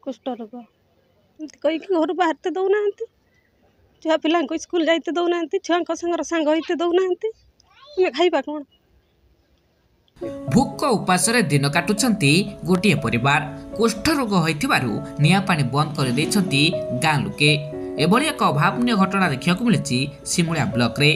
कुष्ठ रोग एमती कहीकि घर बाहरते दौना छुआ पिला स्कूल जाते दौना छुआ संगर सांग होते दौना खाइबा कौन। भूक उपासरे दिन काटुछंती गोटिए परिवार कुष्ठ रोग होइथिबारु निया पानी बंद कर दैछंती गाँ लोके। एभली एक अभावनीय घटना देखिବାକୁ मिलिछि सिमुलिया ब्लॉक रे।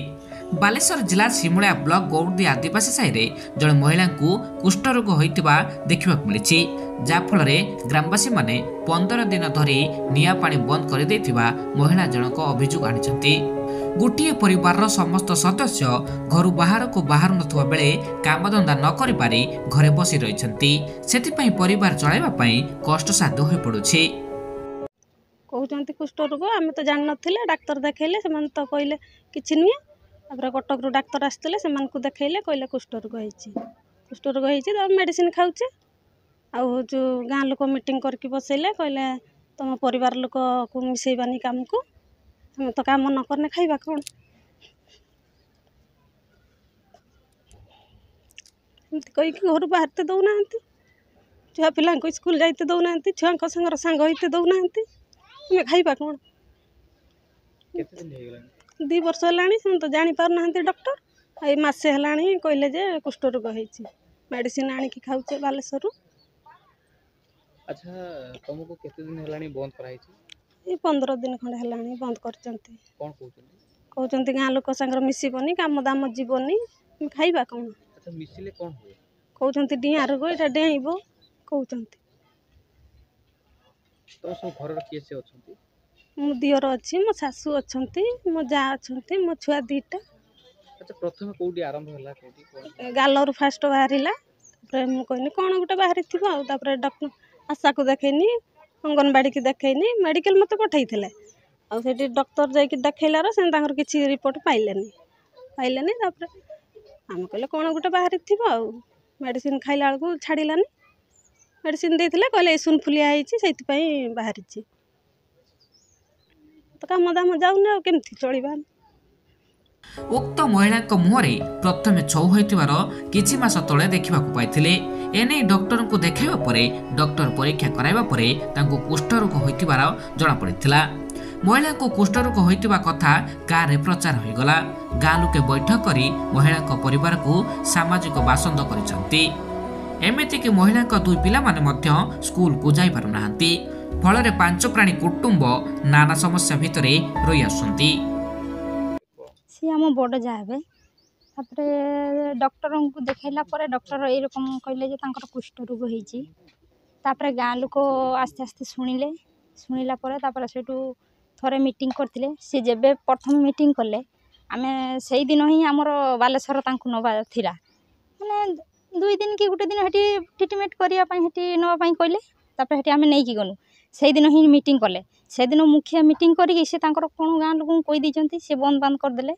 बालेश्वर जिला सिमुलिया ब्लॉक गौरदी आदिवासी साहि रे जण महिला को कुष्ठ रोग होइथिबा देखिବାକୁ मिलिछि, जा फल रे ग्रामवासी माने 15 दिन धरी निया पानी बंद कर दैथिबा महिला जनक अभियोग आनिछंती। गोटिए परिवार समस्त सदस्य घर बाहर को बाहर नथुवा बेले कामधंदा न करि पारि घरे बसी रहिछंती। सेतिपई परिवार चलाइबा पई कष्ट साध्य होई पडुछि। कहते कुष्ठ रोग आम तो जान नथिले डाक्तर देखैले से तो कहले किछि नुहे। तापर कटक रु डाक्तर आसते से देखैले कहले कुष्ठ रोग होइछि। कुष्ठ रोग होइछि तो मेडिसिन खाउचे। आ जो गाँ लोक मीटिंग करके बसैले कहले तुम परिवार लोक को मिसैबानी काम को हम तो काम न करने खाइबा कौन। एमती कहीकि घर बाहरते दौना छुआ पिला स्कूल जाते दौना छुआ संगर सांग होते दौना खाइबा कौन। 2 वर्ष है तो जानी पारना डॉक्टर ये मसे है कहले जे कुष्ठ रोग होइछि। मेडिसिन आनिकी खाउचे बालेश्वर। अच्छा तुमको केते दिन हेलानी बंद कराइछि? ये 15 दिन खंड हेलानी बंद करचंती। कोन कहउचंती गाँ लोक संगर मिसिबनी काम दाम जीवनी खाइबा कौन। अच्छा मिसिले कोन हुए? कहउचंती डिया रोग एटा डेइबो कहउचंती। तो सब घर किए से अछंती? मो दियर अछि, मो सासू अछंती, मो जा अछंती, मो छुआ 2टा। अच्छा प्रथम कोडी आरंभ होला कोडी? गालर फास्ट बाहरिला मु कहनी कौन गोटे बाहरी थी डॉक्टर आशा को देखनी अंगनवाड़ी की देखनी मेडिकल मत पठे आठी डॉक्टर जाकि देखलार से किसी रिपोर्ट पाइले आम कहले कौन गोटे बाहरी थी मेडिसिन खाइला बेलू छाड़ानी मेडिसिन देते कहले एसुनफुलिया से बाहरी तो काम दाम जाऊनी केमती चलवा। उक्त महिला मुहरे प्रथमे छौ होइतिबार किछि मास तले देखिबाकू पाइथिले। एने डॉक्टर को देखाइबा परे डॉक्टर परीक्षा कराइबा परे तांको कुष्ठ रोग होइतिबार जणा पड़िथिला। महिला को कुष्ठ रोग होइतिबा कथा गाँ रे प्रचार होइगला। गाँ लोके बैठक करी महिला को परिवार को सामाजिक बासंद करिसंती। एमिति कि महिला को 2 पिला माने मध्य स्कूल को जाई पारु नाहंती। फलरे 5 प्राणी कुटुंब नाना समस्या भितरे रहि आसंती। सी आम बड़ जाए डॉक्टर को देखला डॉक्टर ये रकम कहले कुष्ठ रोग होती। गाँ लोक आस्ते आस्ते शुणिला से थोड़े मीटिंग करते सी जेबे प्रथम मीटिंग कले आम से दिन ही आमर बालेश्वर नवा थिला माने 2 दिन कि गोटे दिन हेटी ट्रीटमेंट करने नापी कहले आम नहीं गलु से दिन ही मीटिंग कले से दिन मुखिया मीटिंग करी से कौन गाँ लोक कही देते सी बंद बांद करदे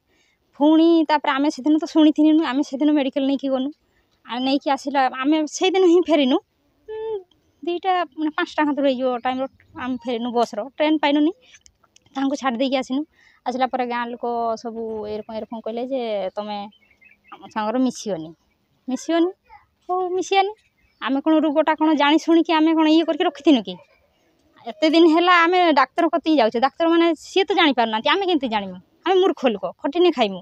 पुणी आम से दिन तो शुणी थी आम से दिन मेडिकल नहीं गनु नहीं कि आसला आम से दिन ही फेरिनु 2टा 5टा हाथ रही टाइम आम फेरिनु बस ट्रेन पाइनुनी छाड़ देकी आसनु आसला गाँ लोक सब एरकम कहले जे तुम्हें आम सांगर मिसिबनी हो मिसियानी आम कौन रोगटा कौन जानी शुणिकी आम कौन ये करके रखिथिनु कि एत दिन है आम डाक्तर कति जाऊे डाक्तर मैंने सी तो जानी पारना आम केमती जानमु आम मूर्ख लोक खटिनी खाइमु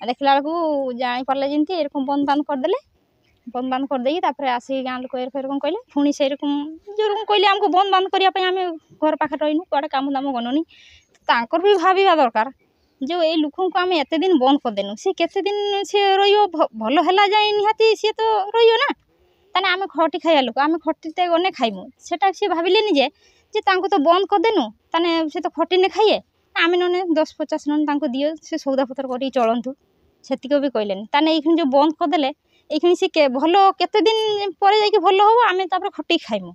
देखला बेलू जापारे जमी एरकम बंद बांद करदे बंद बांद करदेकी आसिक गाँ लोक एरकम कहले पुणी से रकम जो रकम कहले आमको बंद बांद करने आम घर पाखे रहीनु कड़े काम दाम गनुनी तांकर भी भाविबा दरकार जो ये लोक को आम एत दिन बंद करदेनु सी केते दिन सी भल है जाए निहाती सी तो रहा ताने आम खटी खाइया लोक आम खटीते गने खाइमु सेटा सी भाविलेनि जे तांको तो बंद करदेनु ताने से तो खटिने खाइए आम नने 10-50 नन दियो से सौदा पतर कर चलतु से भी कहले ताने ये जो बंद करदे ये सी भल केते दिन पर जा भल हम आम खटी खाइमु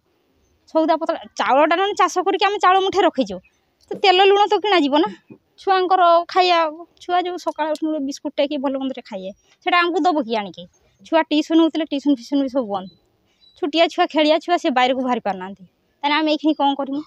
सौदा पतर चाउलटा ना चाष करके चाउल मुठे रखीचु तो तेल लुण तो किना जीव ना छुआंकर खाइया छुआ जो सकाल बिस्कुट टे कि भल मंदे खाइए से आमको दब कि आनिकी छुआ ट्यूशन होते ट्यूशन फ्यूशन भी सब बंद छुटिया छुआ खेलिया छुआ से बाहर को बाहरी पारना आम ये कौन करूँ।